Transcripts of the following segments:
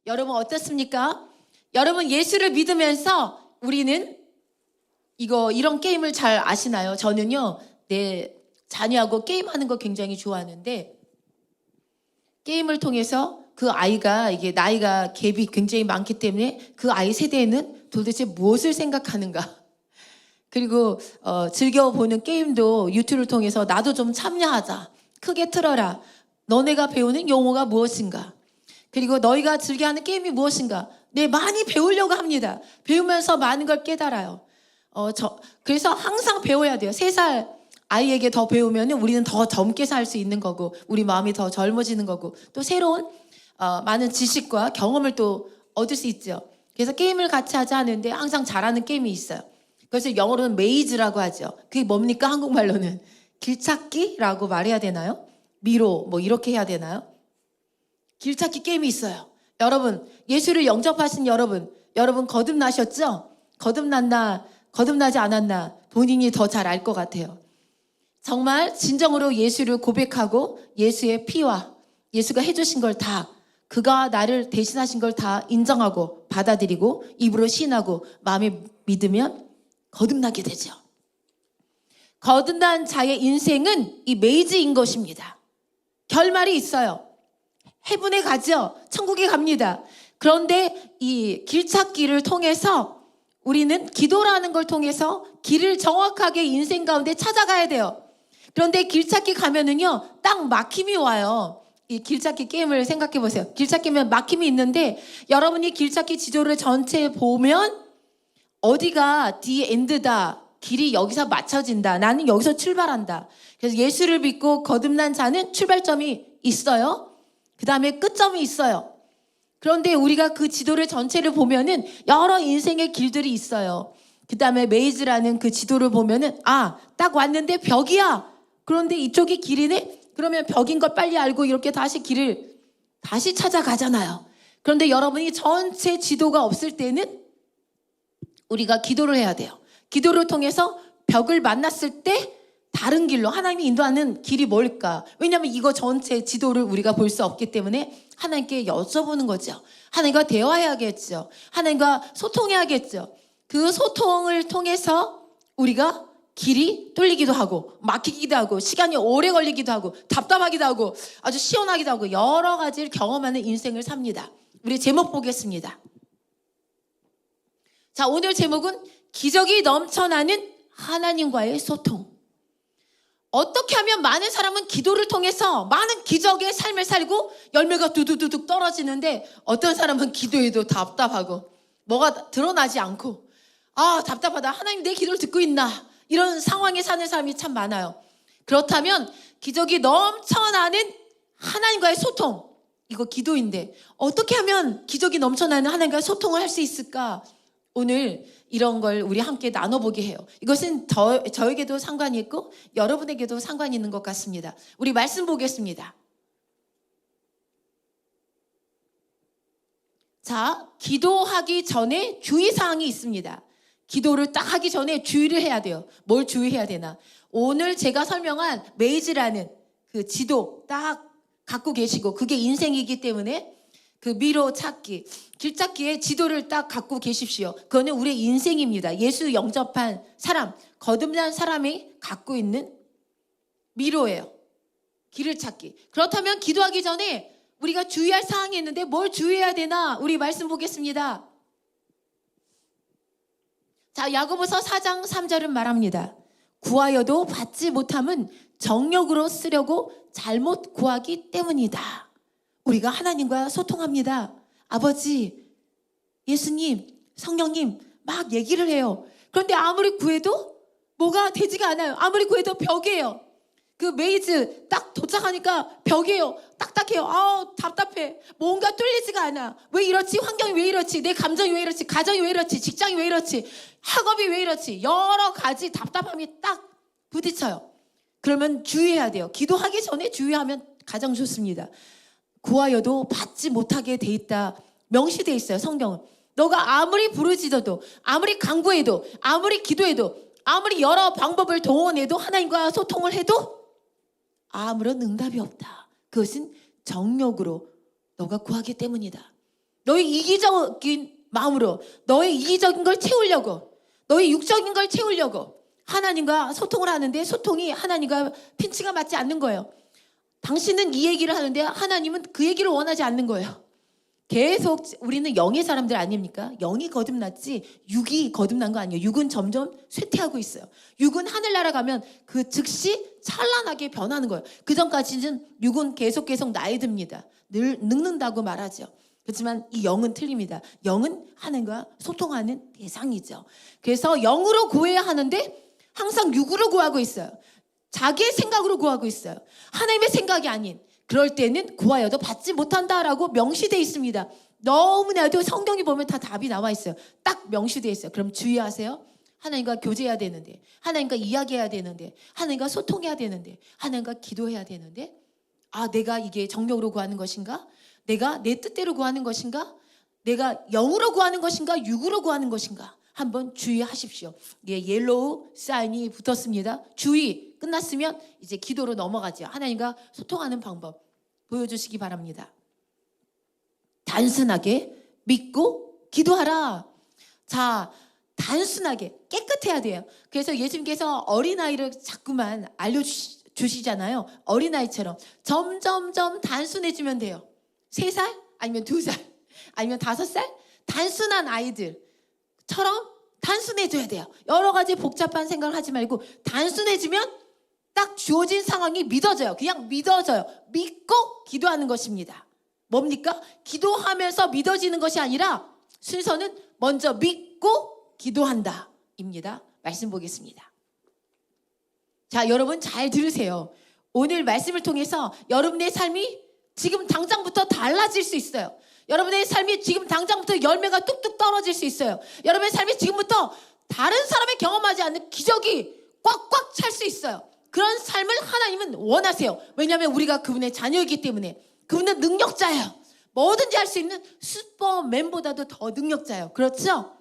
여러분 어떻습니까? 여러분 예수를 믿으면서 우리는 이런 게임을 잘 아시나요? 저는요, 내 자녀하고 게임하는 거 굉장히 좋아하는데, 게임을 통해서 그 아이가, 이게 나이가 갭이 굉장히 많기 때문에 그 아이 세대에는 도대체 무엇을 생각하는가? 그리고 즐겨보는 게임도 유튜브를 통해서 나도 좀 참여하자. 크게 틀어라. 너네가 배우는 용어가 무엇인가? 그리고 너희가 즐겨하는 게임이 무엇인가? 네, 많이 배우려고 합니다. 배우면서 많은 걸 깨달아요. 그래서 항상 배워야 돼요. 3살 아이에게 더 배우면 우리는 더 젊게 살 수 있는 거고, 우리 마음이 더 젊어지는 거고, 또 새로운 많은 지식과 경험을 또 얻을 수 있죠. 그래서 게임을 같이 하자 하는데 항상 잘하는 게임이 있어요. 그래서 영어로는 메이즈라고 하죠. 그게 뭡니까? 한국말로는 길찾기라고 말해야 되나요? 미로 뭐 이렇게 해야 되나요? 길찾기 게임이 있어요. 여러분, 예수를 영접하신 여러분 거듭나셨죠? 거듭나지 않았나 본인이 더 잘 알 것 같아요. 정말 진정으로 예수를 고백하고 예수의 피와 예수가 해주신 걸 다, 그가 나를 대신하신 걸 다 인정하고 받아들이고 입으로 신하고 마음에 믿으면 거듭나게 되죠. 거듭난 자의 인생은 이 메이즈인 것입니다. 결말이 있어요. 해분에 가죠. 천국에 갑니다. 그런데 이 길찾기를 통해서 우리는 기도라는 걸 통해서 길을 정확하게 인생 가운데 찾아가야 돼요. 그런데 길찾기 가면은요, 딱 막힘이 와요. 이 길찾기 게임을 생각해 보세요. 길찾기면 막힘이 있는데 여러분이 길찾기 지도를 전체 보면 어디가 디 엔드다. 길이 여기서 맞춰진다. 나는 여기서 출발한다. 그래서 예수를 믿고 거듭난 자는 출발점이 있어요. 그 다음에 끝점이 있어요. 그런데 우리가 그 지도를 전체를 보면은 여러 인생의 길들이 있어요. 그 다음에 메이즈라는 그 지도를 보면은 딱 왔는데 벽이야. 그런데 이쪽이 길이네? 그러면 벽인 걸 빨리 알고 이렇게 다시 길을 다시 찾아가잖아요. 그런데 여러분이 전체 지도가 없을 때는 우리가 기도를 해야 돼요. 기도를 통해서 벽을 만났을 때 다른 길로 하나님이 인도하는 길이 뭘까? 왜냐하면 이거 전체 지도를 우리가 볼 수 없기 때문에 하나님께 여쭤보는 거죠. 하나님과 대화해야겠죠. 하나님과 소통해야겠죠. 그 소통을 통해서 우리가 길이 뚫리기도 하고 막히기도 하고 시간이 오래 걸리기도 하고 답답하기도 하고 아주 시원하기도 하고 여러 가지를 경험하는 인생을 삽니다. 우리 제목 보겠습니다. 자, 오늘 제목은 기적이 넘쳐나는 하나님과의 소통. 어떻게 하면 많은 사람은 기도를 통해서 많은 기적의 삶을 살고 열매가 두두두둑 떨어지는데 어떤 사람은 기도해도 답답하고 뭐가 드러나지 않고 답답하다. 하나님 내 기도를 듣고 있나? 이런 상황에 사는 사람이 참 많아요. 그렇다면 기적이 넘쳐나는 하나님과의 소통. 이거 기도인데 어떻게 하면 기적이 넘쳐나는 하나님과의 소통을 할 수 있을까? 오늘 이런 걸 우리 함께 나눠보게 해요. 이것은 저에게도 상관이 있고 여러분에게도 상관이 있는 것 같습니다. 우리 말씀 보겠습니다. 자, 기도하기 전에 주의사항이 있습니다. 기도를 딱 하기 전에 주의를 해야 돼요. 뭘 주의해야 되나? 오늘 제가 설명한 메이즈라는 그 지도 딱 갖고 계시고 그게 인생이기 때문에 그 미로 찾기, 길찾기의 지도를 딱 갖고 계십시오. 그거는 우리의 인생입니다. 예수 영접한 사람, 거듭난 사람이 갖고 있는 미로예요. 길을 찾기. 그렇다면 기도하기 전에 우리가 주의할 사항이 있는데 뭘 주의해야 되나? 우리 말씀 보겠습니다. 자, 야고보서 4장 3절은 말합니다. 구하여도 받지 못함은 정욕으로 쓰려고 잘못 구하기 때문이다. 우리가 하나님과 소통합니다. 아버지, 예수님, 성령님 막 얘기를 해요. 그런데 아무리 구해도 뭐가 되지가 않아요. 아무리 구해도 벽이에요. 그 메이즈 딱 도착하니까 벽이에요. 딱딱해요. 답답해. 뭔가 뚫리지가 않아. 왜 이렇지? 환경이 왜 이렇지? 내 감정이 왜 이렇지? 가정이 왜 이렇지? 직장이 왜 이렇지? 학업이 왜 이렇지? 여러 가지 답답함이 딱 부딪혀요. 그러면 주의해야 돼요. 기도하기 전에 주의하면 가장 좋습니다. 구하여도 받지 못하게 돼 있다. 명시돼 있어요. 성경은. 너가 아무리 부르짖어도 아무리 간구해도 아무리 기도해도 아무리 여러 방법을 동원해도 하나님과 소통을 해도 아무런 응답이 없다. 그것은 정욕으로 너가 구하기 때문이다. 너의 이기적인 마음으로 너의 이기적인 걸 채우려고, 너의 육적인 걸 채우려고 하나님과 소통을 하는데 소통이 하나님과 핀치가 맞지 않는 거예요. 당신은 이 얘기를 하는데 하나님은 그 얘기를 원하지 않는 거예요. 계속 우리는 영의 사람들 아닙니까? 영이 거듭났지 육이 거듭난 거 아니에요. 육은 점점 쇠퇴하고 있어요. 육은 하늘나라 가면 그 즉시 찬란하게 변하는 거예요. 그 전까지는 육은 계속 나이 듭니다. 늘 늙는다고 말하죠. 그렇지만 이 영은 틀립니다. 영은 하나님과 소통하는 대상이죠. 그래서 영으로 구해야 하는데 항상 육으로 구하고 있어요. 자기의 생각으로 구하고 있어요. 하나님의 생각이 아닌. 그럴 때는 구하여도 받지 못한다라고 명시되어 있습니다. 너무나도 성경이 보면 다 답이 나와 있어요. 딱 명시되어 있어요. 그럼 주의하세요. 하나님과 교제해야 되는데, 하나님과 이야기해야 되는데, 하나님과 소통해야 되는데, 하나님과 기도해야 되는데, 아, 내가 이게 정력으로 구하는 것인가? 내가 내 뜻대로 구하는 것인가? 내가 영으로 구하는 것인가? 육으로 구하는 것인가? 한번 주의하십시오. 예, 옐로우 사인이 붙었습니다. 주의. 끝났으면 이제 기도로 넘어가죠. 하나님과 소통하는 방법 보여주시기 바랍니다. 단순하게 믿고 기도하라. 자, 단순하게 깨끗해야 돼요. 그래서 예수님께서 어린아이를 자꾸만 알려주시잖아요. 어린아이처럼 점점점 단순해지면 돼요. 3살 아니면 2살 아니면 5살 단순한 아이들처럼 단순해져야 돼요. 여러 가지 복잡한 생각을 하지 말고 단순해지면 딱 주어진 상황이 믿어져요. 그냥 믿어져요. 믿고 기도하는 것입니다. 뭡니까? 기도하면서 믿어지는 것이 아니라 순서는 먼저 믿고 기도한다 입니다. 말씀 보겠습니다. 자, 여러분 잘 들으세요. 오늘 말씀을 통해서 여러분의 삶이 지금 당장부터 달라질 수 있어요. 여러분의 삶이 지금 당장부터 열매가 뚝뚝 떨어질 수 있어요. 여러분의 삶이 지금부터 다른 사람이 경험하지 않는 기적이 꽉꽉 찰 수 있어요. 그런 삶을 하나님은 원하세요. 왜냐하면 우리가 그분의 자녀이기 때문에. 그분은 능력자예요. 뭐든지 할 수 있는 슈퍼맨보다도 더 능력자예요. 그렇죠?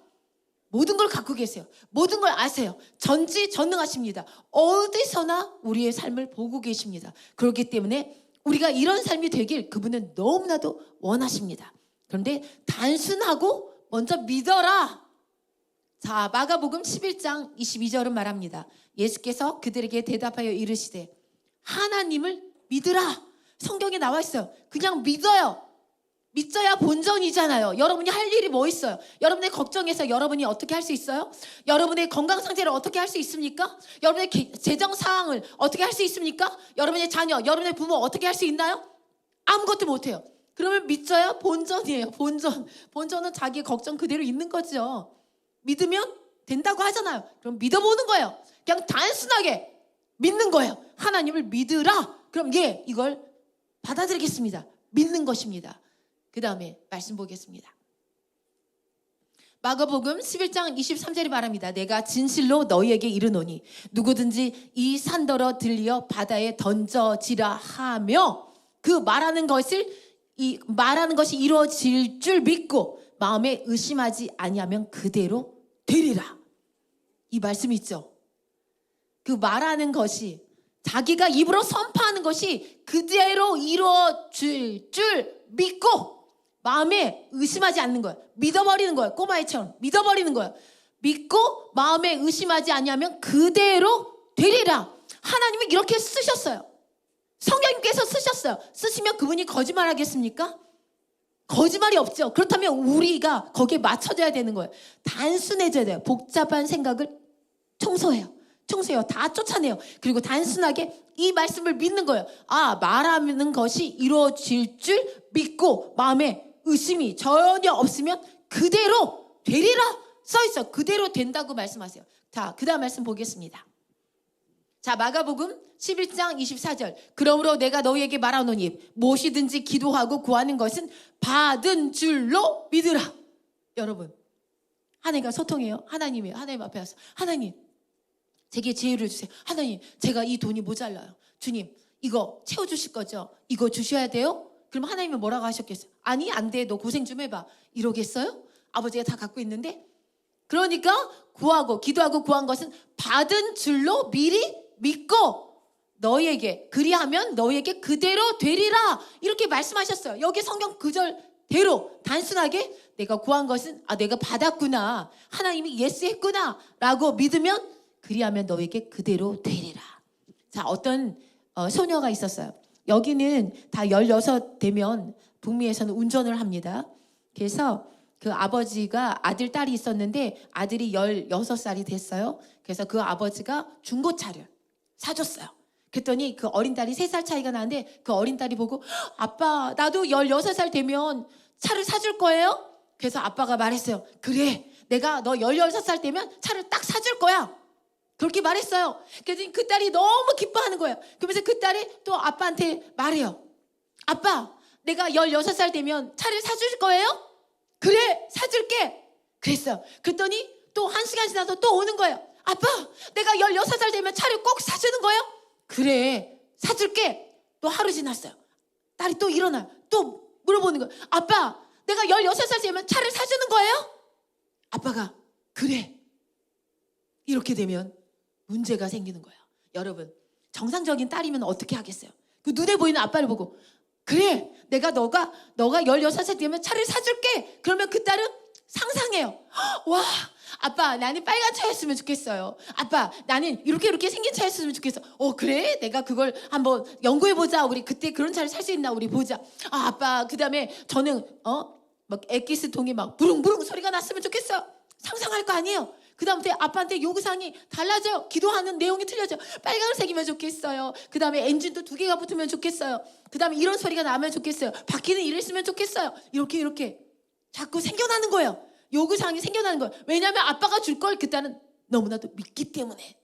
모든 걸 갖고 계세요. 모든 걸 아세요. 전지전능하십니다. 어디서나 우리의 삶을 보고 계십니다. 그렇기 때문에 우리가 이런 삶이 되길 그분은 너무나도 원하십니다. 그런데 단순하고 먼저 믿어라. 자, 마가복음 11장 22절은 말합니다. 예수께서 그들에게 대답하여 이르시되 하나님을 믿으라. 성경에 나와 있어요. 그냥 믿어요. 믿어야 본전이잖아요. 여러분이 할 일이 뭐 있어요? 여러분의 걱정에서 여러분이 어떻게 할 수 있어요? 여러분의 건강 상태를 어떻게 할 수 있습니까? 여러분의 재정 상황을 어떻게 할 수 있습니까? 여러분의 자녀, 여러분의 부모 어떻게 할 수 있나요? 아무것도 못해요. 그러면 믿어야 본전이에요. 본전은 자기의 걱정 그대로 있는 거죠. 믿으면 된다고 하잖아요. 그럼 믿어보는 거예요. 그냥 단순하게 믿는 거예요. 하나님을 믿으라. 그럼 예, 이걸 받아들이겠습니다. 믿는 것입니다. 그 다음에 말씀 보겠습니다. 마가복음 11장 23절이 말합니다. 내가 진실로 너희에게 이르노니 누구든지 이 산더러 들리어 바다에 던져지라 하며 그 말하는 것이 이루어질 줄 믿고 마음에 의심하지 아니하면 그대로 되리라. 이 말씀이 있죠. 그 말하는 것이 자기가 입으로 선포하는 것이 그대로 이루어질 줄 믿고 마음에 의심하지 않는 거예요. 믿어버리는 거예요. 꼬마애처럼 믿어버리는 거예요. 믿고 마음에 의심하지 아니하면 그대로 되리라. 하나님은 이렇게 쓰셨어요. 성령님께서 쓰셨어요. 쓰시면 그분이 거짓말하겠습니까? 거짓말이 없죠. 그렇다면 우리가 거기에 맞춰져야 되는 거예요. 단순해져야 돼요. 복잡한 생각을 청소해요. 다 쫓아내요. 그리고 단순하게 이 말씀을 믿는 거예요. 아, 말하는 것이 이루어질 줄 믿고 마음에 의심이 전혀 없으면 그대로 되리라 써있어. 그대로 된다고 말씀하세요. 자, 그 다음 말씀 보겠습니다. 자, 마가복음 11장 24절. 그러므로 내가 너희에게 말하노니 무엇이든지 기도하고 구하는 것은 받은 줄로 믿으라. 여러분, 하나님과 소통해요. 하나님이에요. 하나님 앞에 와서 하나님, 제게 지혜를 주세요. 하나님, 제가 이 돈이 모자라요. 주님, 이거 채워주실 거죠? 이거 주셔야 돼요? 그럼 하나님이 뭐라고 하셨겠어요? 아니, 안 돼. 너 고생 좀 해봐. 이러겠어요? 아버지가 다 갖고 있는데? 그러니까 구하고 기도하고 구한 것은 받은 줄로 미리 믿고 너희에게 그리하면 너희에게 그대로 되리라. 이렇게 말씀하셨어요. 여기 성경 구절 대로 단순하게 내가 구한 것은 내가 받았구나, 하나님이 예스 했구나 라고 믿으면 그리하면 너에게 그대로 되리라. 자, 어떤 소녀가 있었어요. 여기는 다 16 되면 북미에서는 운전을 합니다. 그래서 그 아버지가 아들, 딸이 있었는데 아들이 16살이 됐어요. 그래서 그 아버지가 중고차를 사줬어요. 그랬더니 그 어린 딸이 3살 차이가 나는데 그 어린 딸이 보고 아빠, 나도 16살 되면 차를 사줄 거예요? 그래서 아빠가 말했어요. 그래, 내가 너 16살 되면 차를 딱 사줄 거야. 그렇게 말했어요. 그랬더니 그 딸이 너무 기뻐하는 거예요. 그러면서 그 딸이 또 아빠한테 말해요. 아빠, 내가 16살 되면 차를 사줄 거예요? 그래, 사줄게. 그랬어요. 그랬더니 또 1시간 지나서 또 오는 거예요. 아빠, 내가 16살 되면 차를 꼭 사주는 거예요? 그래, 사줄게. 또 하루 지났어요. 딸이 또 일어나요. 또 물어보는 거예요. 아빠, 내가 16살 되면 차를 사주는 거예요? 아빠가 그래. 이렇게 되면 문제가 생기는 거예요. 여러분, 정상적인 딸이면 어떻게 하겠어요? 그 눈에 보이는 아빠를 보고 그래, 내가 너가 16살 되면 차를 사줄게. 그러면 그 딸은 상상해요. 와, 아빠, 나는 빨간 차였으면 좋겠어요. 아빠, 나는 이렇게 생긴 차였으면 좋겠어. 그래? 내가 그걸 한번 연구해보자. 우리 그때 그런 차를 살 수 있나 우리 보자. 아빠, 그 다음에 저는 막 엑기스통이 막 부릉부릉 소리가 났으면 좋겠어요. 상상할 거 아니에요. 그 다음부터 아빠한테 요구사항이 달라져요. 기도하는 내용이 틀려져요. 빨간색이면 좋겠어요. 그 다음에 엔진도 2개가 붙으면 좋겠어요. 그 다음에 이런 소리가 나면 좋겠어요. 바퀴는 이랬으면 좋겠어요. 이렇게 자꾸 생겨나는 거예요. 요구사항이 생겨나는 거예요. 왜냐하면 아빠가 줄 걸 그때는 너무나도 믿기 때문에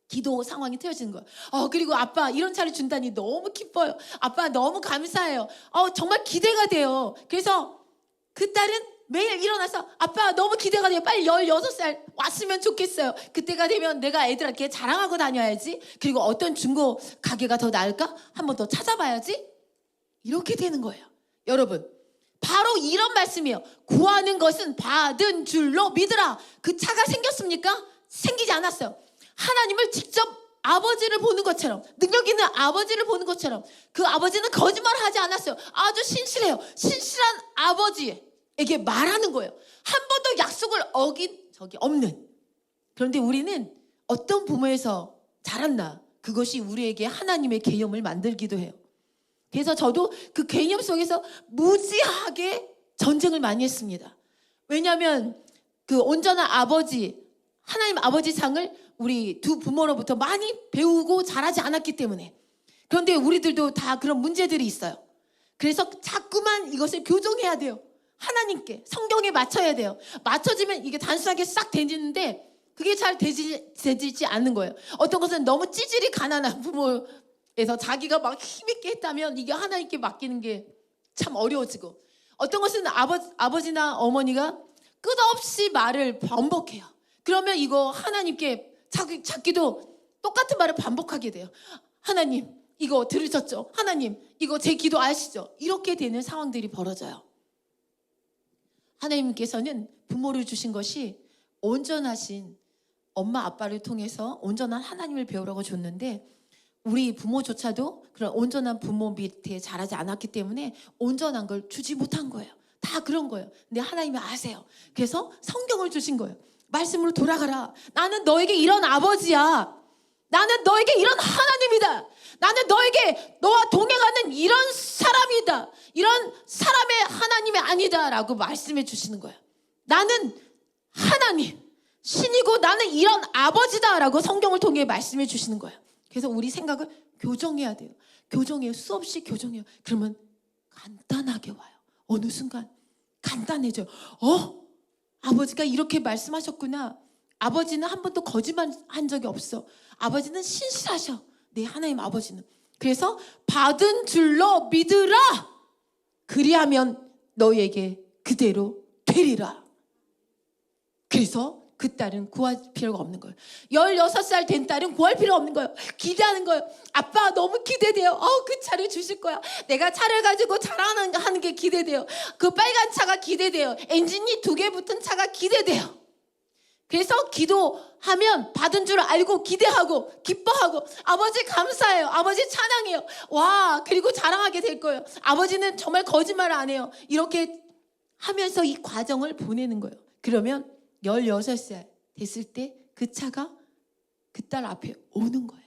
기도 상황이 틀어지는 거예요. 그리고 아빠 이런 차를 준다니 너무 기뻐요. 아빠 너무 감사해요. 정말 기대가 돼요. 그래서 그 딸은 매일 일어나서 아빠 너무 기대가 돼요. 빨리 16살 왔으면 좋겠어요. 그때가 되면 내가 애들한테 자랑하고 다녀야지. 그리고 어떤 중고 가게가 더 나을까? 한번 더 찾아봐야지. 이렇게 되는 거예요. 여러분, 바로 이런 말씀이에요. 구하는 것은 받은 줄로 믿으라. 그 차가 생겼습니까? 생기지 않았어요. 하나님을 직접 아버지를 보는 것처럼, 능력 있는 아버지를 보는 것처럼 그 아버지는 거짓말을 하지 않았어요. 아주 신실해요. 신실한 아버지에게 말하는 거예요. 한 번도 약속을 어긴 적이 없는. 그런데 우리는 어떤 부모에서 자랐나, 그것이 우리에게 하나님의 개념을 만들기도 해요. 그래서 저도 그 개념 속에서 무지하게 전쟁을 많이 했습니다. 왜냐하면 그 온전한 아버지, 하나님 아버지 상을 우리 두 부모로부터 많이 배우고 자라지 않았기 때문에. 그런데 우리들도 다 그런 문제들이 있어요. 그래서 자꾸만 이것을 교정해야 돼요. 하나님께, 성경에 맞춰야 돼요. 맞춰지면 이게 단순하게 싹 되지는데 그게 잘 되지 않는 거예요. 어떤 것은 너무 찌질이 가난한 부모에서 자기가 막 힘있게 했다면 이게 하나님께 맡기는 게 참 어려워지고, 어떤 것은 아버지나 어머니가 끝없이 말을 반복해요. 그러면 이거 하나님께 자기도 똑같은 말을 반복하게 돼요. 하나님, 이거 들으셨죠? 하나님, 이거 제 기도 아시죠? 이렇게 되는 상황들이 벌어져요. 하나님께서는 부모를 주신 것이 온전하신 엄마 아빠를 통해서 온전한 하나님을 배우라고 줬는데, 우리 부모조차도 그런 온전한 부모 밑에 자라지 않았기 때문에 온전한 걸 주지 못한 거예요. 다 그런 거예요. 근데 하나님이 아세요. 그래서 성경을 주신 거예요. 말씀으로 돌아가라. 나는 너에게 이런 아버지야. 나는 너에게 이런 하나님이다. 나는 너에게 너와 동행하는 이런 사람이다. 이런 사람의 하나님이 아니다 라고 말씀해 주시는 거예요. 나는 하나님, 신이고 나는 이런 아버지다 라고 성경을 통해 말씀해 주시는 거예요. 그래서 우리 생각을 교정해야 돼요. 교정해요. 수없이 교정해요. 그러면 간단하게 와요. 어느 순간 간단해져요. 아버지가 이렇게 말씀하셨구나. 아버지는 한 번도 거짓말한 적이 없어. 아버지는 신실하셔. 네, 하나님 아버지는. 그래서 받은 줄로 믿으라. 그리하면 너희에게 그대로 되리라. 그래서 그 딸은 구할 필요가 없는 거예요. 16살 된 딸은 구할 필요가 없는 거예요. 기대하는 거예요. 아빠 너무 기대돼요. 그 차를 주실 거야. 내가 차를 가지고 자랑하는 게 기대돼요. 그 빨간 차가 기대돼요. 엔진이 2개 붙은 차가 기대돼요. 그래서 기도하면 받은 줄 알고 기대하고 기뻐하고 아버지 감사해요. 아버지 찬양해요. 와, 그리고 자랑하게 될 거예요. 아버지는 정말 거짓말을 안 해요. 이렇게 하면서 이 과정을 보내는 거예요. 그러면 16살 됐을 때 그 차가 그 딸 앞에 오는 거예요.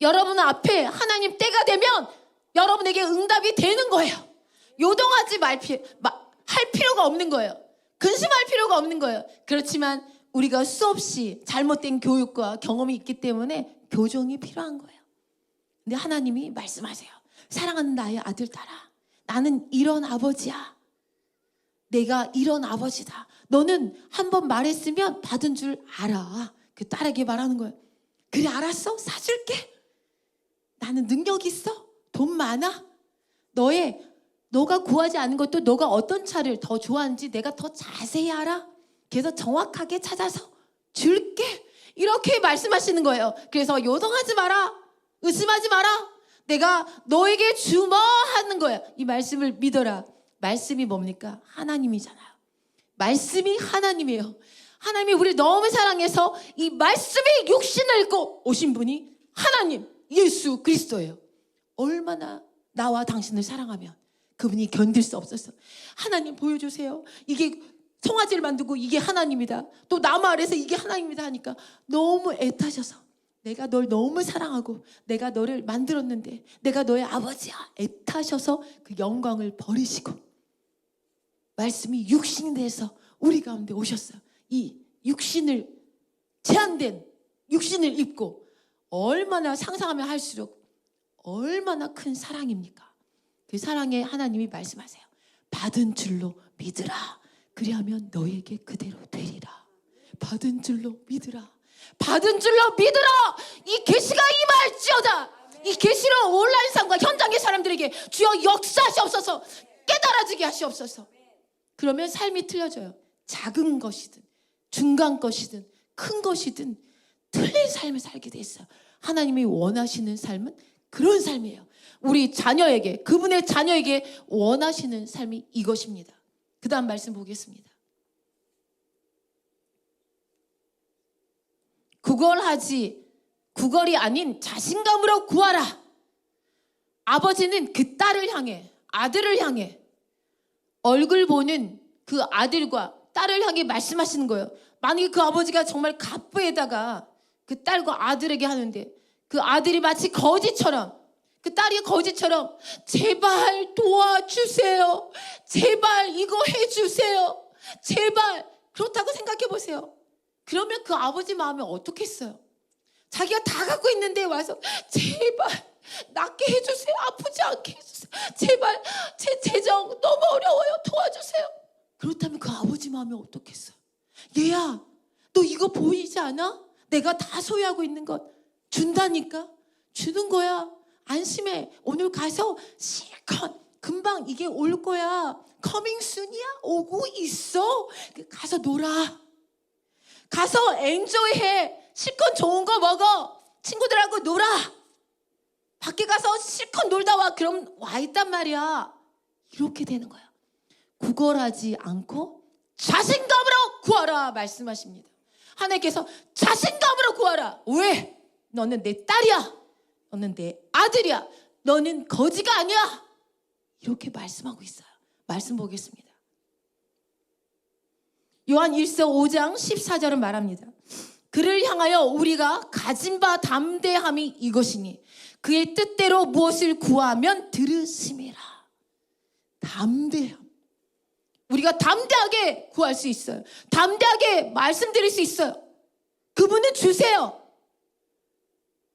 여러분 앞에 하나님 때가 되면 여러분에게 응답이 되는 거예요. 요동하지 할 필요가 없는 거예요. 근심할 필요가 없는 거예요. 그렇지만 우리가 수없이 잘못된 교육과 경험이 있기 때문에 교정이 필요한 거예요. 근데 하나님이 말씀하세요. 사랑하는 나의 아들 딸아, 나는 이런 아버지야. 내가 이런 아버지다. 너는 한번 말했으면 받은 줄 알아. 그 딸에게 말하는 거예요. 그래, 알았어? 사줄게. 나는 능력 있어. 돈 많아. 너가 구하지 않은 것도 너가 어떤 차를 더 좋아하는지 내가 더 자세히 알아. 그래서 정확하게 찾아서 줄게. 이렇게 말씀하시는 거예요. 그래서 요동하지 마라. 의심하지 마라. 내가 너에게 주마 하는 거예요. 이 말씀을 믿어라. 말씀이 뭡니까? 하나님이잖아요. 말씀이 하나님이에요. 하나님이 우리를 너무 사랑해서 이 말씀이 육신을 입고 오신 분이 하나님 예수 그리스도예요. 얼마나 나와 당신을 사랑하면 그분이 견딜 수 없었어. 하나님 보여주세요. 이게 송아지를 만들고 이게 하나님이다. 또 나무 아래서 이게 하나님이다 하니까 너무 애타셔서 내가 널 너무 사랑하고 내가 너를 만들었는데 내가 너의 아버지야. 애타셔서 그 영광을 버리시고 말씀이 육신이 돼서 우리 가운데 오셨어요. 이 육신을 제한된 육신을 입고 얼마나 상상하면 할수록 얼마나 큰 사랑입니까? 그 사랑에 하나님이 말씀하세요. 받은 줄로 믿으라. 그리하면 너에게 그대로 되리라. 받은 줄로 믿으라. 받은 줄로 믿으라. 이 계시가 임할지어다. 이 계시로 온라인상과 현장의 사람들에게 주여 역사하시옵소서. 깨달아지게 하시옵소서. 그러면 삶이 틀려져요. 작은 것이든 중간 것이든 큰 것이든 틀린 삶을 살게 돼 있어요. 하나님이 원하시는 삶은 그런 삶이에요. 우리 자녀에게, 그분의 자녀에게 원하시는 삶이 이것입니다. 그 다음 말씀 보겠습니다. 구걸이 아닌 자신감으로 구하라. 아버지는 그 딸을 향해, 아들을 향해 얼굴 보는 그 아들과 딸을 향해 말씀하시는 거예요. 만약에 그 아버지가 정말 갑부에다가 그 딸과 아들에게 하는데 그 아들이 마치 거지처럼 그 딸이 거지처럼 제발 도와주세요. 제발 이거 해주세요. 제발. 그렇다고 생각해 보세요. 그러면 그 아버지 마음이 어떻겠어요? 자기가 다 갖고 있는데 와서 제발 낫게 해주세요. 아프지 않게 해주세요. 제발 제 재정 너무 어려워요. 도와주세요. 그렇다면 그 아버지 마음이 어떻겠어요? 얘야, 너 이거 보이지 않아? 내가 다 소유하고 있는 것 준다니까? 주는 거야. 안심해. 오늘 가서 실컷 금방 이게 올 거야. 커밍 순이야? 오고 있어. 가서 놀아. 가서 엔조이해. 실컷 좋은 거 먹어. 친구들하고 놀아. 밖에 가서 실컷 놀다 와. 그럼 와 있단 말이야. 이렇게 되는 거야. 구걸하지 않고 자신감으로 구하라 말씀하십니다. 하나님께서 자신감으로 구하라. 왜? 너는 내 딸이야. 너는 내 아들이야. 너는 거지가 아니야. 이렇게 말씀하고 있어요. 말씀 보겠습니다. 요한 1서 5장 14절은 말합니다. 그를 향하여 우리가 가진 바 담대함이 이것이니 그의 뜻대로 무엇을 구하면 들으심이라. 담대함. 우리가 담대하게 구할 수 있어요. 담대하게 말씀드릴 수 있어요. 그분은 주세요.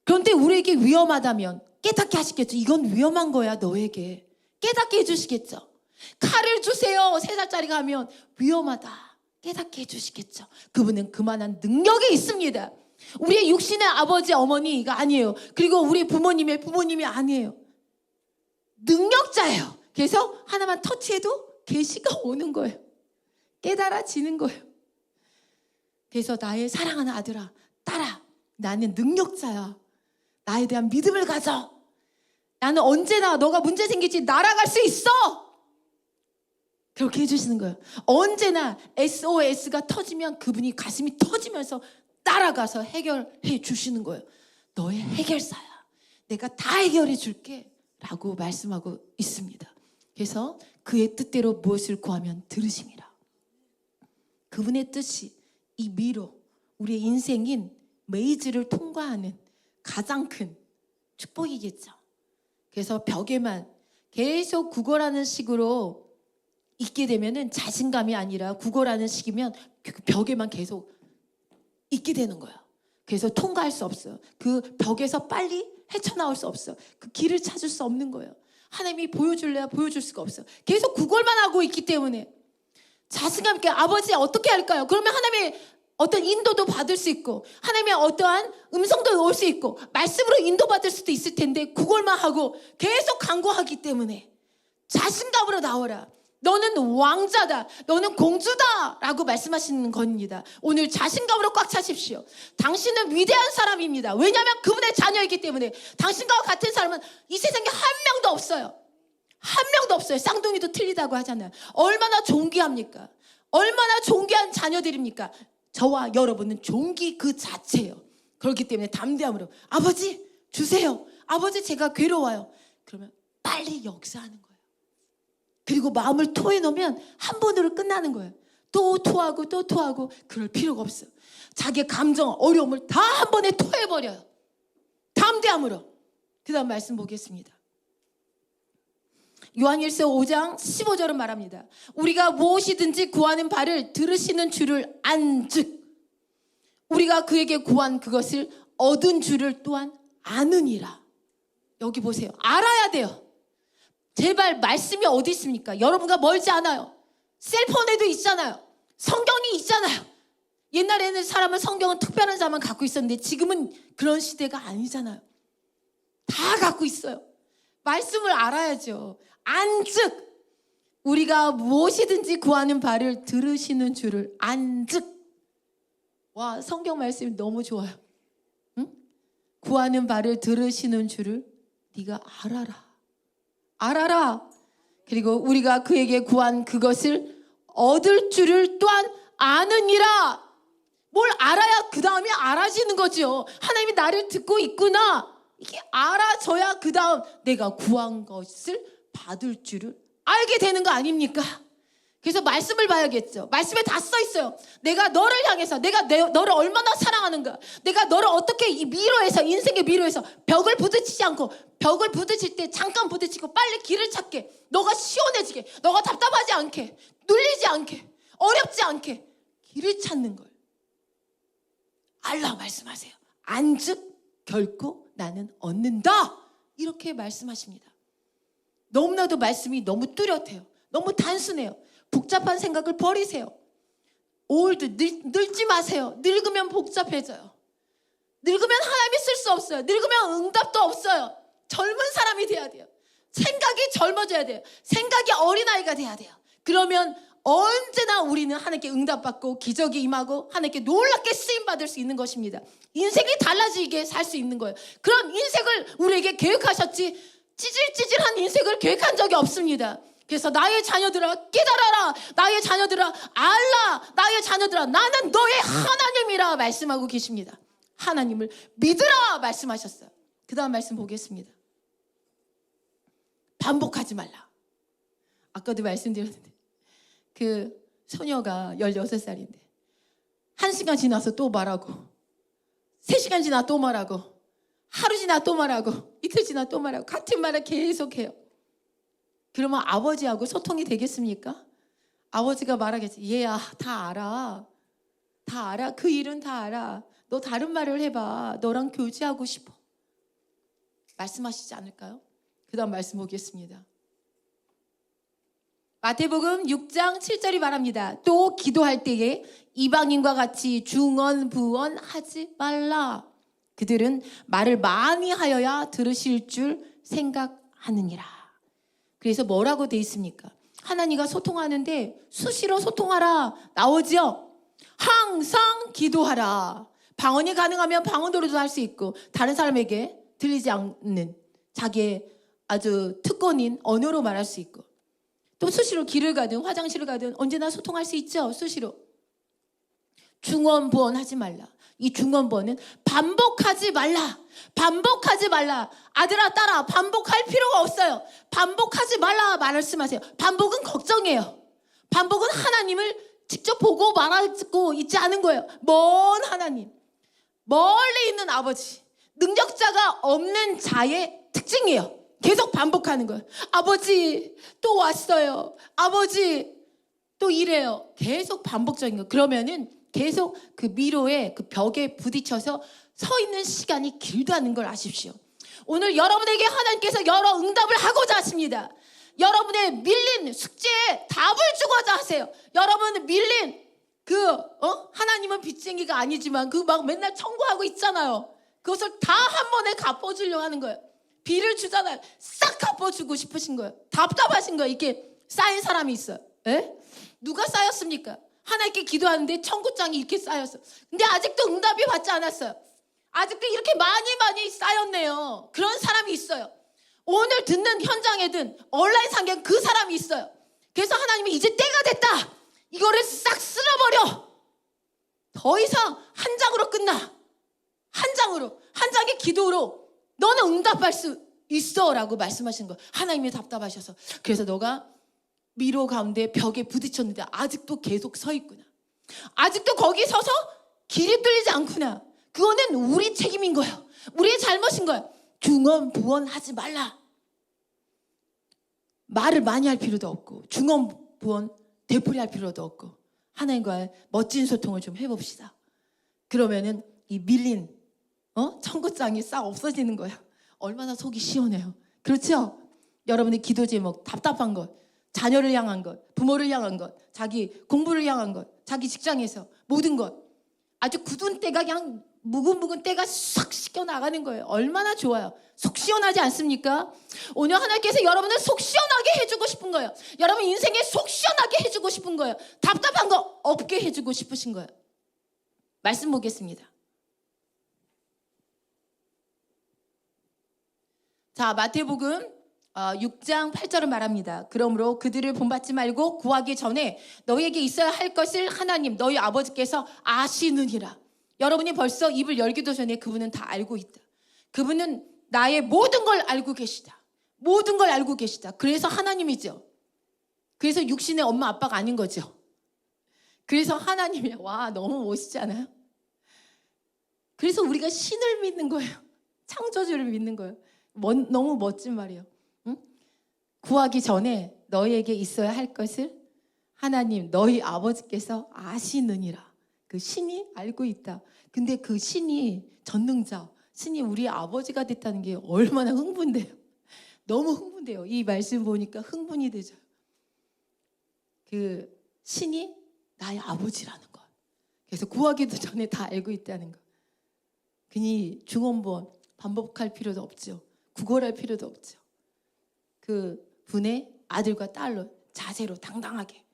그런데 우리에게 위험하다면 깨닫게 하시겠죠. 이건 위험한 거야 너에게. 깨닫게 해주시겠죠. 칼을 주세요. 3살짜리가 하면 위험하다. 깨닫게 해주시겠죠. 그분은 그만한 능력이 있습니다. 우리의 육신의 아버지 어머니가 아니에요. 그리고 우리 부모님의 부모님이 아니에요. 능력자예요. 그래서 하나만 터치해도 계시가 오는 거예요. 깨달아지는 거예요. 그래서 나의 사랑하는 아들아, 딸아, 나는 능력자야. 나에 대한 믿음을 가져. 나는 언제나 너가 문제 생기지 날아갈 수 있어. 그렇게 해주시는 거예요. 언제나 SOS가 터지면 그분이 가슴이 터지면서 따라가서 해결해 주시는 거예요. 너의 해결사야. 내가 다 해결해 줄게 라고 말씀하고 있습니다. 그래서 그의 뜻대로 무엇을 구하면 들으심이라. 그분의 뜻이 이 미로, 우리의 인생인 메이즈를 통과하는 가장 큰 축복이겠죠. 그래서 벽에만 계속 구걸하는 식으로 있게 되면은 자신감이 아니라 구걸하는 식이면 그 벽에만 계속 있게 되는 거예요. 그래서 통과할 수 없어요. 그 벽에서 빨리 헤쳐나올 수 없어요. 그 길을 찾을 수 없는 거예요. 하나님이 보여줄래야 보여줄 수가 없어요. 계속 구걸만 하고 있기 때문에 자신감 있게 아버지 어떻게 할까요? 그러면 하나님의 어떤 인도도 받을 수 있고 하나님의 어떠한 음성도 올 수 있고 말씀으로 인도받을 수도 있을 텐데 구걸만 하고 계속 간구하기 때문에 자신감으로 나오라. 너는 왕자다. 너는 공주다. 라고 말씀하시는 겁니다. 오늘 자신감으로 꽉 차십시오. 당신은 위대한 사람입니다. 왜냐하면 그분의 자녀이기 때문에. 당신과 같은 사람은 이 세상에 한 명도 없어요. 한 명도 없어요. 쌍둥이도 틀리다고 하잖아요. 얼마나 존귀합니까? 얼마나 존귀한 자녀들입니까? 저와 여러분은 존귀 그 자체예요. 그렇기 때문에 담대함으로 아버지 주세요. 아버지 제가 괴로워요. 그러면 빨리 역사하는 거예요. 그리고 마음을 토해 놓으면 한 번으로 끝나는 거예요. 또 토하고 또 토하고 그럴 필요가 없어요. 자기의 감정, 어려움을 다 한 번에 토해버려요. 담대함으로. 그 다음 말씀 보겠습니다. 요한일서 5장 15절은 말합니다. 우리가 무엇이든지 구하는 바를 들으시는 줄을 안즉 우리가 그에게 구한 그것을 얻은 줄을 또한 아느니라. 여기 보세요. 알아야 돼요. 제발 말씀이 어디 있습니까? 여러분과 멀지 않아요. 셀폰에도 있잖아요. 성경이 있잖아요. 옛날에는 사람은 성경은 특별한 자만 갖고 있었는데 지금은 그런 시대가 아니잖아요. 다 갖고 있어요. 말씀을 알아야죠. 안즉 우리가 무엇이든지 구하는 바를 들으시는 줄을 안즉. 와, 성경 말씀이 너무 좋아요. 응? 구하는 바를 들으시는 줄을 네가 알아라. 알아라. 그리고 우리가 그에게 구한 그것을 얻을 줄을 또한 아느니라. 뭘 알아야 그 다음에 알아지는 거죠. 하나님이 나를 듣고 있구나. 이게 알아져야 그 다음 내가 구한 것을 받을 줄을 알게 되는 거 아닙니까? 그래서 말씀을 봐야겠죠. 말씀에 다 써 있어요. 내가 너를 향해서 내가 너를 얼마나 사랑하는가. 내가 너를 어떻게 이 미로에서 인생의 미로에서 벽을 부딪히지 않고 벽을 부딪힐 때 잠깐 부딪히고 빨리 길을 찾게. 너가 시원해지게. 너가 답답하지 않게. 눌리지 않게. 어렵지 않게. 길을 찾는 걸. 알라 말씀하세요. 안즉 결코 나는 얻는다. 이렇게 말씀하십니다. 너무나도 말씀이 너무 뚜렷해요. 너무 단순해요. 복잡한 생각을 버리세요. 올드 늙지 마세요. 늙으면 복잡해져요. 늙으면 하나님이 쓸 수 없어요. 늙으면 응답도 없어요. 젊은 사람이 돼야 돼요. 생각이 젊어져야 돼요. 생각이 어린아이가 돼야 돼요. 그러면 언제나 우리는 하나님께 응답받고 기적이 임하고 하나님께 놀랍게 쓰임받을 수 있는 것입니다. 인생이 달라지게 살 수 있는 거예요. 그런 인생을 우리에게 계획하셨지 찌질찌질한 인생을 계획한 적이 없습니다. 그래서 나의 자녀들아 깨달아라. 나의 자녀들아 알라. 나의 자녀들아 나는 너의 하나님이라 말씀하고 계십니다. 하나님을 믿으라 말씀하셨어요. 그 다음 말씀 보겠습니다. 반복하지 말라. 아까도 말씀드렸는데 그 소녀가 16살인데 1시간 지나서 또 말하고 3시간 지나 또 말하고 하루 지나 또 말하고 이틀 지나 또 말하고 같은 말을 계속해요. 그러면 아버지하고 소통이 되겠습니까? 아버지가 말하겠지. 얘야 다 알아. 다 알아. 그 일은 다 알아. 너 다른 말을 해봐. 너랑 교제하고 싶어. 말씀하시지 않을까요? 그 다음 말씀 보겠습니다. 마태복음 6장 7절이 말합니다. 또 기도할 때에 이방인과 같이 중언부언하지 말라. 그들은 말을 많이 하여야 들으실 줄 생각하느니라. 그래서 뭐라고 돼 있습니까? 하나님과 소통하는데 수시로 소통하라 나오죠. 항상 기도하라. 방언이 가능하면 방언으로도 할 수 있고 다른 사람에게 들리지 않는 자기의 아주 특권인 언어로 말할 수 있고 또 수시로 길을 가든 화장실을 가든 언제나 소통할 수 있죠. 수시로. 중언부언하지 말라. 이 중언부언은 반복하지 말라. 반복하지 말라. 아들아 딸아 반복할 필요가 없어요. 반복하지 말라 말씀하세요. 반복은 걱정이에요. 반복은 하나님을 직접 보고 말하고 있지 않은 거예요. 먼 하나님, 멀리 있는 아버지, 능력자가 없는 자의 특징이에요. 계속 반복하는 거예요. 아버지 또 왔어요. 아버지 또 이래요. 계속 반복적인 거예요. 그러면은 계속 그 미로에 그 벽에 부딪혀서 서 있는 시간이 길다는 걸 아십시오. 오늘 여러분에게 하나님께서 여러 응답을 하고자 하십니다. 여러분의 밀린 숙제에 답을 주고자 하세요. 여러분 밀린 하나님은 빚쟁이가 아니지만 그 막 맨날 청구하고 있잖아요. 그것을 다 한 번에 갚아주려고 하는 거예요. 비를 주잖아요. 싹 갚아주고 싶으신 거예요. 답답하신 거예요. 이렇게 쌓인 사람이 있어요. 에? 누가 쌓였습니까? 하나님께 기도하는데 청구장이 이렇게 쌓였어. 근데 아직도 응답이 받지 않았어요. 아직도 이렇게 많이 쌓였네요. 그런 사람이 있어요. 오늘 듣는 현장에든 온라인 상경 그 사람이 있어요. 그래서 하나님이 이제 때가 됐다. 이거를 싹 쓸어버려. 더 이상 한 장으로 끝나. 한 장의 기도로 너는 응답할 수 있어 라고 말씀하시는 거예요. 하나님이 답답하셔서. 그래서 너가 미로 가운데 벽에 부딪혔는데 아직도 계속 서 있구나. 아직도 거기 서서 길이 뚫리지 않구나. 그거는 우리 책임인 거예요. 우리의 잘못인 거예요. 중언부언하지 말라. 말을 많이 할 필요도 없고 중언부언 되풀이할 필요도 없고 하나님과의 멋진 소통을 좀 해봅시다. 그러면은 이 밀린 청구장이 싹 없어지는 거예요. 얼마나 속이 시원해요. 그렇죠? 여러분의 기도 제목 답답한 것, 자녀를 향한 것, 부모를 향한 것, 자기 공부를 향한 것, 자기 직장에서 모든 것 아주 굳은 때가 그냥 묵은 때가 싹 씻겨 나가는 거예요. 얼마나 좋아요. 속 시원하지 않습니까? 오늘 하나님께서 여러분을 속 시원하게 해주고 싶은 거예요. 여러분 인생에 속 시원하게 해주고 싶은 거예요. 답답한 거 없게 해주고 싶으신 거예요. 말씀 보겠습니다. 자, 마태복음 6장 8절은 말합니다. 그러므로 그들을 본받지 말고 구하기 전에 너희에게 있어야 할 것을 하나님 너희 아버지께서 아시느니라. 여러분이 벌써 입을 열기도 전에 그분은 다 알고 있다. 그분은 나의 모든 걸 알고 계시다. 모든 걸 알고 계시다. 그래서 하나님이죠. 그래서 육신의 엄마 아빠가 아닌 거죠. 그래서 하나님이야. 와, 너무 멋있지 않아요? 그래서 우리가 신을 믿는 거예요. 창조주를 믿는 거예요. 너무 멋진 말이에요. 응? 구하기 전에 너희에게 있어야 할 것을 하나님 너희 아버지께서 아시느니라. 그 신이 알고 있다. 근데 그 신이 전능자, 신이 우리 아버지가 됐다는 게 얼마나 흥분돼요. 너무 흥분돼요. 이 말씀 보니까 흥분이 되죠. 그 신이 나의 아버지라는 것. 그래서 구하기도 전에 다 알고 있다는 것. 그니 중언부언 반복할 필요도 없죠. 구걸할 필요도 없죠. 그 분의 아들과 딸로 자세로 당당하게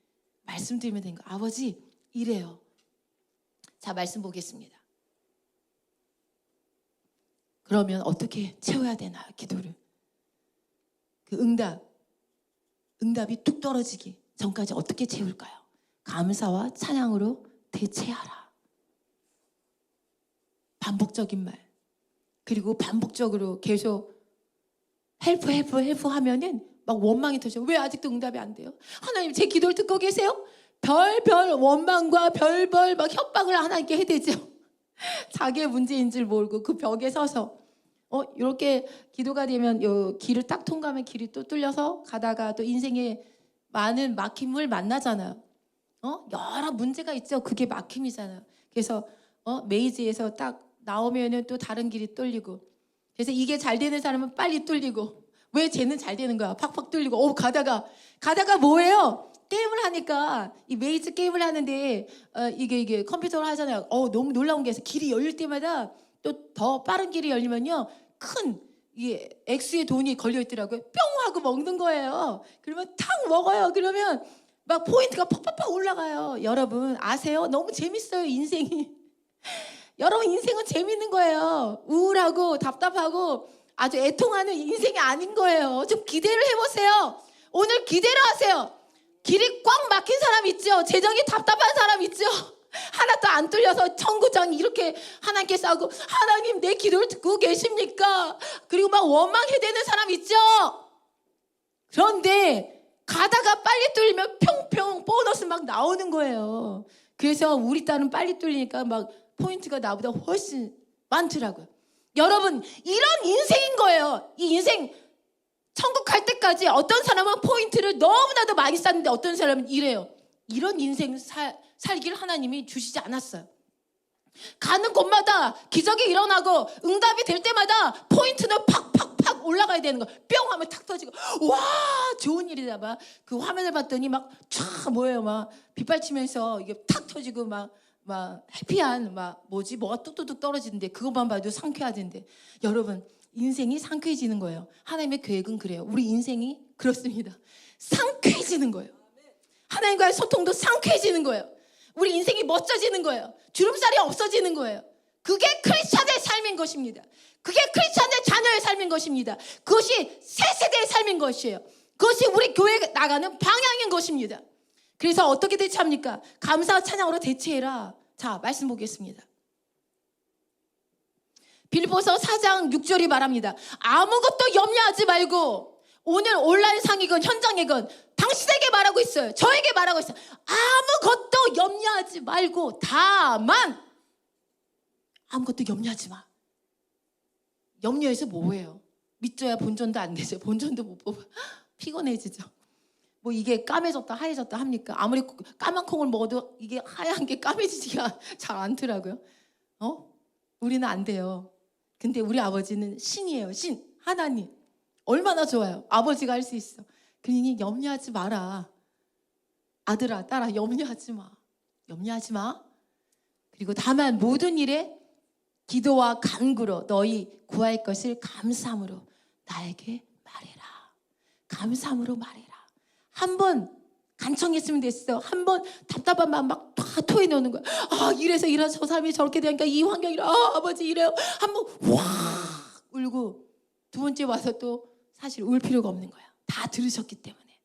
말씀드리면 되는 거. 아버지 이래요. 자, 말씀 보겠습니다. 그러면 어떻게 채워야 되나요? 기도를. 그 응답이 뚝 떨어지기 전까지 어떻게 채울까요? 감사와 찬양으로 대체하라. 반복적인 말. 그리고 반복적으로 계속 헬프 하면은 막 원망이 터져. 왜 아직도 응답이 안 돼요? 하나님 제 기도를 듣고 계세요? 별별 원망과 별별 막 협박을 하나님께 해대죠. 자기의 문제인 줄 모르고 그 벽에 서서 이렇게 기도가 되면 요 길을 딱 통과하면 길이 또 뚫려서 가다가 또 인생에 많은 막힘을 만나잖아요. 여러 문제가 있죠. 그게 막힘이잖아요. 그래서 메이지에서 딱 나오면은 또 다른 길이 뚫리고. 그래서 이게 잘 되는 사람은 빨리 뚫리고. 왜 쟤는 잘 되는 거야? 팍팍 뚫리고. 가다가 뭐예요? 게임을 하니까 이 메이즈 게임을 하는데 이게 컴퓨터로 하잖아요. 너무 놀라운 게 있어요. 길이 열릴 때마다 또 더 빠른 길이 열리면요 큰 이게 액수의 돈이 걸려 있더라고요. 뿅 하고 먹는 거예요. 그러면 탁 먹어요. 그러면 막 포인트가 팍팍팍 올라가요. 여러분 아세요? 너무 재밌어요 인생이. 여러분 인생은 재밌는 거예요. 우울하고 답답하고 아주 애통하는 인생이 아닌 거예요. 좀 기대를 해보세요. 오늘 기대를 하세요. 길이 꽉 막힌 사람 있죠. 재정이 답답한 사람 있죠. 하나도 안 뚫려서 청구장 이렇게 하나님께 싸우고, 하나님 내 기도를 듣고 계십니까? 그리고 막 원망해 되는 사람 있죠. 그런데 가다가 빨리 뚫리면 평평 보너스 막 나오는 거예요. 그래서 우리 딸은 빨리 뚫리니까 막 포인트가 나보다 훨씬 많더라고요. 여러분, 이런 인생인 거예요. 이 인생 천국 갈 때까지 어떤 사람은 포인트를 너무나도 많이 쌓는데 어떤 사람은 이래요. 이런 인생 살기를 하나님이 주시지 않았어요. 가는 곳마다 기적이 일어나고 응답이 될 때마다 포인트는 팍팍팍 올라가야 되는 거. 뿅 하면 탁 터지고, 와 좋은 일이다. 막 그 화면을 봤더니 막 촤 뭐예요, 막 빗발치면서 이게 탁 터지고 막 해피한 뭐가 뚝뚝뚝 떨어지는데 그것만 봐도 상쾌하던데. 여러분, 인생이 상쾌해지는 거예요. 하나님의 계획은 그래요. 우리 인생이 그렇습니다. 상쾌해지는 거예요. 하나님과의 소통도 상쾌해지는 거예요. 우리 인생이 멋져지는 거예요. 주름살이 없어지는 거예요. 그게 크리스찬의 삶인 것입니다. 그게 크리스찬의 자녀의 삶인 것입니다. 그것이 새 세대의 삶인 것이에요. 그것이 우리 교회에 나가는 방향인 것입니다. 그래서 어떻게 대처합니까? 감사와 찬양으로 대체해라. 자, 말씀 보겠습니다. 빌립보서 4장 6절이 말합니다. 아무것도 염려하지 말고, 오늘 온라인상이건 현장이건 당신에게 말하고 있어요. 저에게 말하고 있어요. 아무것도 염려하지 말고, 다만 아무것도 염려하지 마. 염려해서 뭐예요? 믿어야 본전도 안 되죠. 본전도 못 뽑아. 피곤해지죠. 뭐 이게 까매졌다 하얘졌다 합니까? 아무리 까만 콩을 먹어도 이게 하얀 게 까매지지가 잘 않더라고요. 우리는 안 돼요. 근데 우리 아버지는 신이에요. 신, 하나님. 얼마나 좋아요. 아버지가 할 수 있어. 그러니 염려하지 마라. 아들아, 딸아, 염려하지 마. 염려하지 마. 그리고 다만 모든 일에 기도와 간구로 너희 구할 것을 감사함으로 나에게 말해라. 감사함으로 말해라. 한 번 간청했으면 됐어. 한 번 답답한 마음 막 다 토해놓는 거야. 아, 이래서 저 사람이 저렇게 되니까 이 환경이라, 아버지 이래요. 한 번 확 울고 두 번째 와서 또 사실 울 필요가 없는 거야. 다 들으셨기 때문에.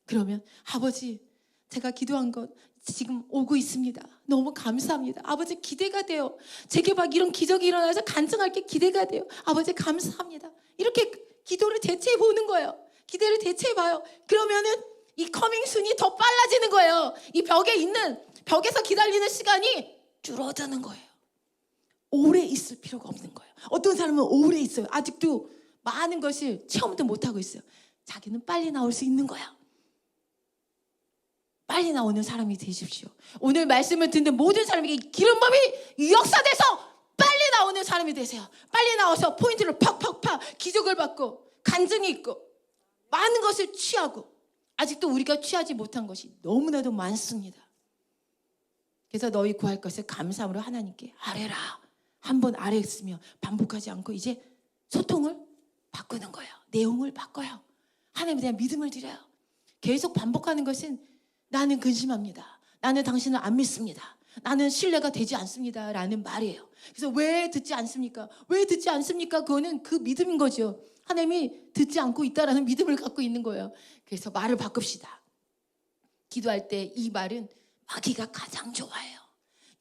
그러면 아버지, 제가 기도한 것 지금 오고 있습니다. 너무 감사합니다. 아버지, 기대가 돼요. 제게 막 이런 기적이 일어나서 간증할 게 기대가 돼요. 아버지, 감사합니다. 이렇게 기도를 대체해 보는 거예요. 기대를 대체해 봐요. 그러면은 이 커밍순이 더 빨라지는 거예요. 이 벽에서 기다리는 시간이 줄어드는 거예요. 오래 있을 필요가 없는 거예요. 어떤 사람은 오래 있어요. 아직도 많은 것을 체험도 못하고 있어요. 자기는 빨리 나올 수 있는 거야. 빨리 나오는 사람이 되십시오. 오늘 말씀을 듣는 모든 사람에게 기름범이 역사돼서 빨리 나오는 사람이 되세요. 빨리 나와서 포인트를 팍팍팍 기적을 받고 간증이 있고 많은 것을 취하고, 아직도 우리가 취하지 못한 것이 너무나도 많습니다. 그래서 너희 구할 것을 감사함으로 하나님께 아뢰라. 한번 아뢰었으며 반복하지 않고 이제 소통을 바꾸는 거예요. 내용을 바꿔요. 하나님에 대한 믿음을 드려요. 계속 반복하는 것은 나는 근심합니다. 나는 당신을 안 믿습니다. 나는 신뢰가 되지 않습니다. 라는 말이에요. 그래서 왜 듣지 않습니까? 왜 듣지 않습니까? 그거는 그 믿음인 거죠. 하나님이 듣지 않고 있다라는 믿음을 갖고 있는 거예요. 그래서 말을 바꿉시다. 기도할 때 이 말은 마귀가 가장 좋아해요.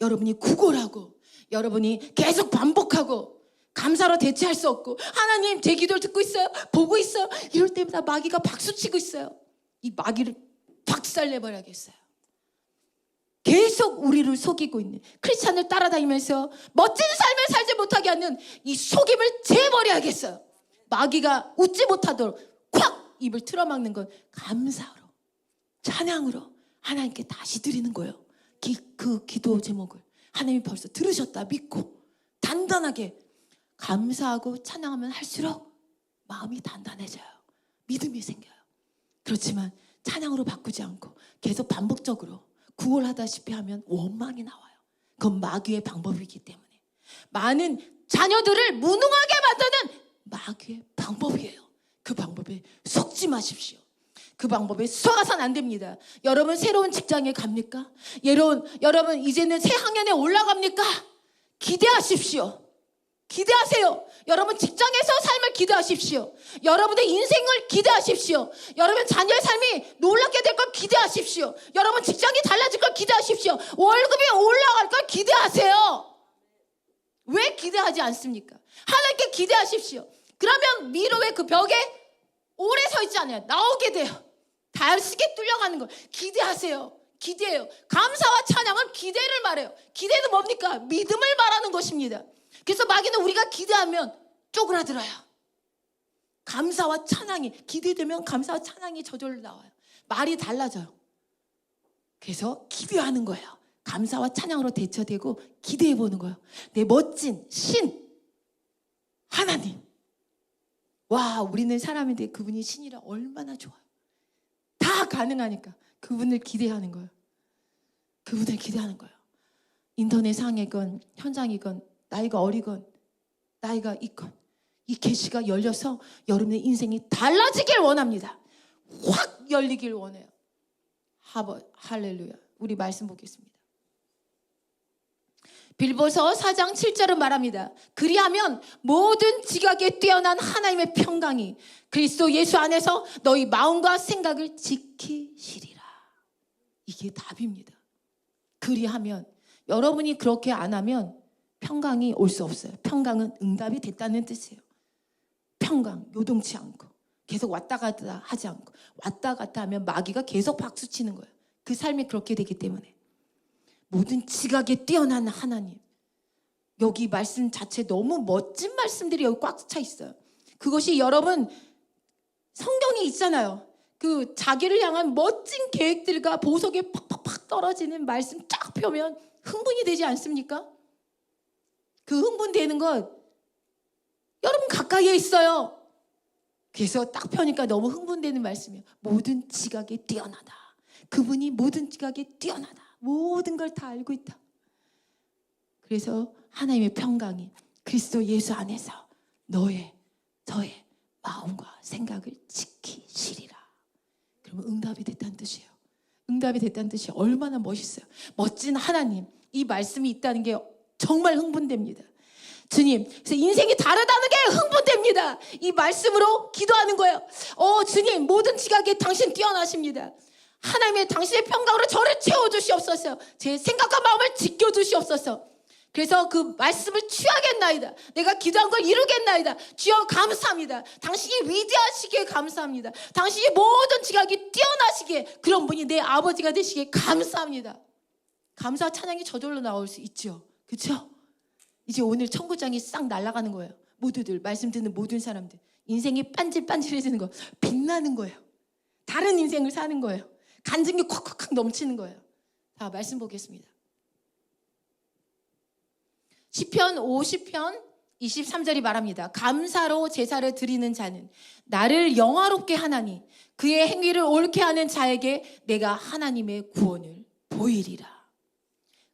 여러분이 구걸하고, 여러분이 계속 반복하고, 감사로 대체할 수 없고, 하나님 제 기도를 듣고 있어요, 보고 있어요, 이럴 때마다 마귀가 박수치고 있어요. 이 마귀를 박살내버려야겠어요. 계속 우리를 속이고 있는, 크리스찬을 따라다니면서 멋진 삶을 살지 못하게 하는 이 속임을 재버려야겠어요. 마귀가 웃지 못하도록 콱 입을 틀어막는 건 감사로, 찬양으로 하나님께 다시 드리는 거예요. 그 기도 제목을 하나님이 벌써 들으셨다 믿고 단단하게 감사하고 찬양하면 할수록 마음이 단단해져요. 믿음이 생겨요. 그렇지만 찬양으로 바꾸지 않고 계속 반복적으로 구걸하다시피 하면 원망이 나와요. 그건 마귀의 방법이기 때문에. 많은 자녀들을 무능하게 만드는 마귀의 방법이에요. 그 방법에 속지 마십시오. 그 방법에 속아서는 안 됩니다. 여러분 새로운 직장에 갑니까? 여러분 이제는 새 학년에 올라갑니까? 기대하십시오. 기대하세요. 여러분 직장에서 삶을 기대하십시오. 여러분의 인생을 기대하십시오. 여러분 자녀의 삶이 놀랍게 될 걸 기대하십시오. 여러분 직장이 달라질 걸 기대하십시오. 월급이 올라갈 걸 기대하세요. 왜 기대하지 않습니까? 하나님께 기대하십시오. 그러면 미로의 그 벽에 오래 서 있지 않아요. 나오게 돼요. 다시게 뚫려가는 걸 기대하세요. 기대해요. 감사와 찬양은 기대를 말해요. 기대는 뭡니까? 믿음을 말하는 것입니다. 그래서 마귀는 우리가 기대하면 쪼그라들어요. 감사와 찬양이 기대되면 감사와 찬양이 저절로 나와요. 말이 달라져요. 그래서 기대하는 거예요. 감사와 찬양으로 대처되고 기대해 보는 거예요. 내 멋진 신 하나님. 와, 우리는 사람인데 그분이 신이라 얼마나 좋아요. 다 가능하니까 그분을 기대하는 거예요. 그분을 기대하는 거예요. 인터넷 상이건 현장이건 나이가 어리건 나이가 있건 이 계시가 열려서 여러분의 인생이 달라지길 원합니다. 확 열리길 원해요. 할렐루야. 우리 말씀 보겠습니다. 빌보서 4장 7절은 말합니다. 그리하면 모든 지각에 뛰어난 하나님의 평강이 그리스도 예수 안에서 너희 마음과 생각을 지키시리라. 이게 답입니다. 그리하면 여러분이 그렇게 안 하면 평강이 올 수 없어요. 평강은 응답이 됐다는 뜻이에요. 평강, 요동치 않고 계속 왔다 갔다 하지 않고 왔다 갔다 하면 마귀가 계속 박수치는 거예요. 그 삶이 그렇게 되기 때문에 모든 지각에 뛰어난 하나님. 여기 말씀 자체 너무 멋진 말씀들이 여기 꽉 차 있어요. 그것이 여러분 성경에 있잖아요. 그 자기를 향한 멋진 계획들과 보석에 팍팍팍 떨어지는 말씀 쫙 펴면 흥분이 되지 않습니까? 그 흥분되는 것 여러분 가까이에 있어요. 그래서 딱 펴니까 너무 흥분되는 말씀이에요. 모든 지각에 뛰어나다. 그분이 모든 지각에 뛰어나다. 모든 걸 다 알고 있다. 그래서 하나님의 평강이 그리스도 예수 안에서 저의 마음과 생각을 지키시리라. 그러면 응답이 됐다는 뜻이에요. 응답이 됐다는 뜻이 얼마나 멋있어요. 멋진 하나님, 이 말씀이 있다는 게 정말 흥분됩니다. 주님, 그래서 인생이 다르다는 게 흥분됩니다. 이 말씀으로 기도하는 거예요. 주님, 모든 지각에 당신 뛰어나십니다. 하나님의 당신의 평강으로 저를 채워주시옵소서. 제 생각과 마음을 지켜주시옵소서. 그래서 그 말씀을 취하겠나이다. 내가 기도한 걸 이루겠나이다. 주여 감사합니다. 당신이 위대하시기에 감사합니다. 당신이 모든 지각이 뛰어나시기에 그런 분이 내 아버지가 되시기에 감사합니다. 감사와 찬양이 저절로 나올 수 있죠. 그렇죠? 이제 오늘 청구장이 싹 날아가는 거예요. 모두들, 말씀 듣는 모든 사람들. 인생이 반질반질해지는 거, 빛나는 거예요. 다른 인생을 사는 거예요. 간증이 콱콱콱 넘치는 거예요. 자, 말씀 보겠습니다. 시편 50편 23절이 말합니다. 감사로 제사를 드리는 자는 나를 영화롭게 하나니 그의 행위를 옳게 하는 자에게 내가 하나님의 구원을 보이리라.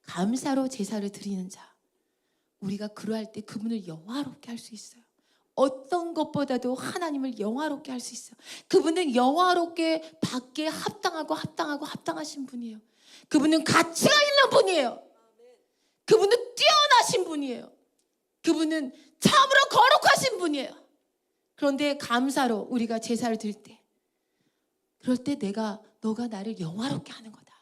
감사로 제사를 드리는 자, 우리가 그러할 때 그분을 영화롭게 할 수 있어요. 어떤 것보다도 하나님을 영화롭게 할 수 있어요. 그분은 영화롭게 받기에 합당하신 분이에요. 그분은 가치가 있는 분이에요. 그분은 뛰어나신 분이에요. 그분은 참으로 거룩하신 분이에요. 그런데 감사로 우리가 제사를 드릴 때, 그럴 때 너가 나를 영화롭게 하는 거다.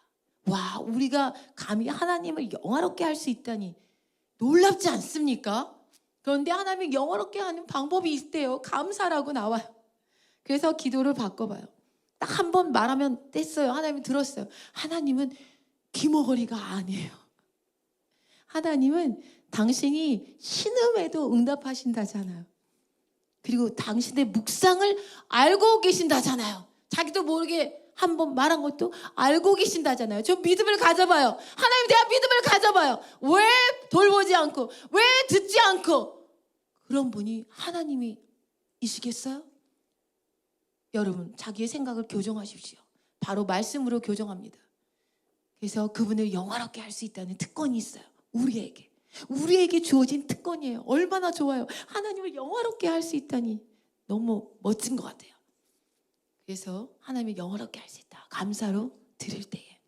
와, 우리가 감히 하나님을 영화롭게 할 수 있다니 놀랍지 않습니까? 그런데 하나님을 영화롭게 하는 방법이 있대요. 감사라고 나와요. 그래서 기도를 바꿔봐요. 딱 한 번 말하면 됐어요. 하나님이 들었어요. 하나님은 귀머거리가 아니에요. 하나님은 당신이 신음에도 응답하신다잖아요. 그리고 당신의 묵상을 알고 계신다잖아요. 자기도 모르게 한 번 말한 것도 알고 계신다잖아요. 저 믿음을 가져봐요. 하나님 대한 믿음을 가져봐요. 왜 돌보지 않고, 왜 듣지 않고, 그런 분이 하나님이시겠어요? 여러분, 자기의 생각을 교정하십시오. 바로 말씀으로 교정합니다. 그래서 그분을 영화롭게 할 수 있다는 특권이 있어요. 우리에게 주어진 특권이에요. 얼마나 좋아요. 하나님을 영화롭게 할 수 있다니 너무 멋진 것 같아요. 그래서 하나님을 영화롭게 할 수 있다. 감사로 드릴 때에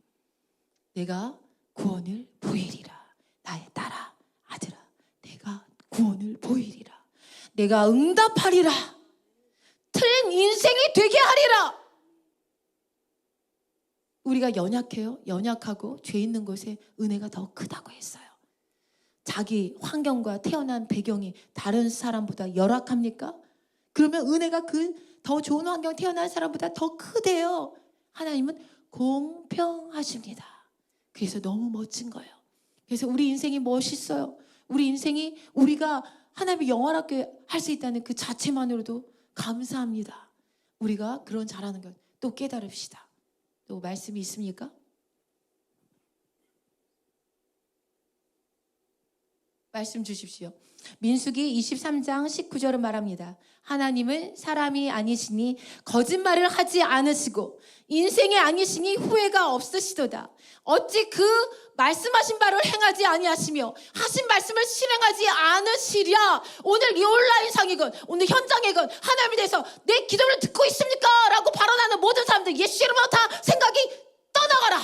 내가 구원을 보이리라. 나의 딸아, 아들아, 내가 구원을 보이리라. 내가 응답하리라. 틀린 인생이 되게 하리라. 우리가 연약해요. 연약하고 죄 있는 곳에 은혜가 더 크다고 했어요. 자기 환경과 태어난 배경이 다른 사람보다 열악합니까? 그러면 은혜가 그 더 좋은 환경 태어난 사람보다 더 크대요. 하나님은 공평하십니다. 그래서 너무 멋진 거예요. 그래서 우리 인생이 멋있어요. 우리 인생이 우리가 하나님의 영원하게 할 수 있다는 그 자체만으로도 감사합니다. 우리가 그런 잘하는 것 또 깨달읍시다. 또 말씀이 있습니까? 말씀 주십시오. 민수기 23장 19절은 말합니다. 하나님은 사람이 아니시니 거짓말을 하지 않으시고 인생이 아니시니 후회가 없으시도다. 어찌 그 말씀하신 바를 행하지 아니하시며 하신 말씀을 실행하지 않으시랴. 오늘 이 온라인상이건 오늘 현장이건 하나님에 대해서 내 기도를 듣고 있습니까? 라고 발언하는 모든 사람들 예수 이름으로 다 생각이 떠나가라.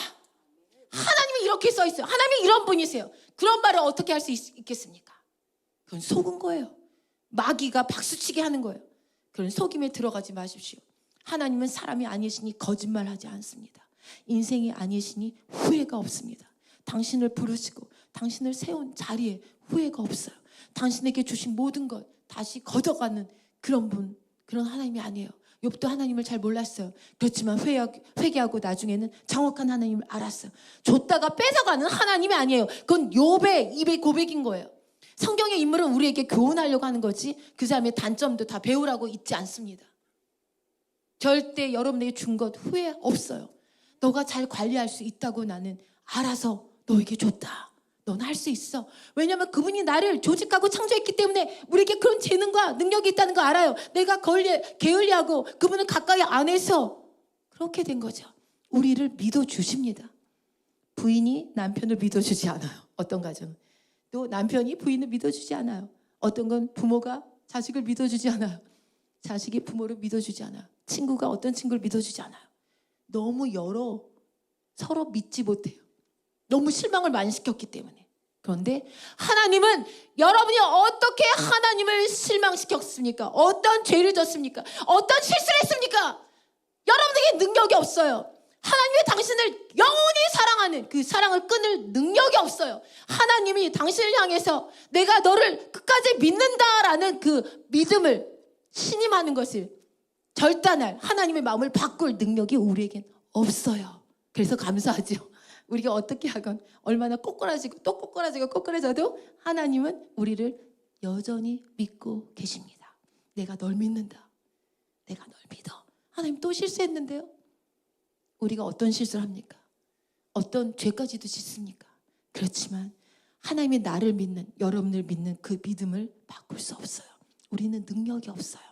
하나님이 이렇게 써 있어요. 하나님이 이런 분이세요. 그런 말을 어떻게 할 수 있겠습니까? 그건 속은 거예요. 마귀가 박수치게 하는 거예요. 그런 속임에 들어가지 마십시오. 하나님은 사람이 아니시니 거짓말하지 않습니다. 인생이 아니시니 후회가 없습니다. 당신을 부르시고 당신을 세운 자리에 후회가 없어요. 당신에게 주신 모든 것 다시 걷어가는 그런 분, 그런 하나님이 아니에요. 욥도 하나님을 잘 몰랐어요. 그렇지만 회개하고 나중에는 정확한 하나님을 알았어요. 줬다가 뺏어가는 하나님이 아니에요. 그건 욥의 입의 고백인 거예요. 성경의 인물은 우리에게 교훈하려고 하는 거지 그 사람의 단점도 다 배우라고 있지 않습니다. 절대 여러분에게 준 것 후회 없어요. 너가 잘 관리할 수 있다고 나는 알아서 너에게 줬다. 넌 할 수 있어. 왜냐하면 그분이 나를 조직하고 창조했기 때문에 우리에게 그런 재능과 능력이 있다는 거 알아요. 내가 게을리하고 그분은 가까이 안 해서 그렇게 된 거죠. 우리를 믿어주십니다. 부인이 남편을 믿어주지 않아요. 어떤 가정은. 또 남편이 부인을 믿어주지 않아요. 어떤 건 부모가 자식을 믿어주지 않아요. 자식이 부모를 믿어주지 않아요. 친구가 어떤 친구를 믿어주지 않아요. 너무 서로 믿지 못해요. 너무 실망을 많이 시켰기 때문에. 그런데 하나님은 여러분이 어떻게 하나님을 실망시켰습니까? 어떤 죄를 졌습니까? 어떤 실수를 했습니까? 여러분에게 능력이 없어요. 하나님이 당신을 영원히 사랑하는 그 사랑을 끊을 능력이 없어요. 하나님이 당신을 향해서 내가 너를 끝까지 믿는다라는 그 믿음을 신임하는 것을 결단할 하나님의 마음을 바꿀 능력이 우리에겐 없어요. 그래서 감사하죠. 우리가 어떻게 하건 얼마나 꼬꾸라지고 또 꼬꾸라져도 하나님은 우리를 여전히 믿고 계십니다. 내가 널 믿는다. 내가 널 믿어. 하나님 또 실수했는데요. 우리가 어떤 실수를 합니까? 어떤 죄까지도 짓습니까? 그렇지만 하나님이 나를 믿는, 여러분을 믿는 그 믿음을 바꿀 수 없어요. 우리는 능력이 없어요.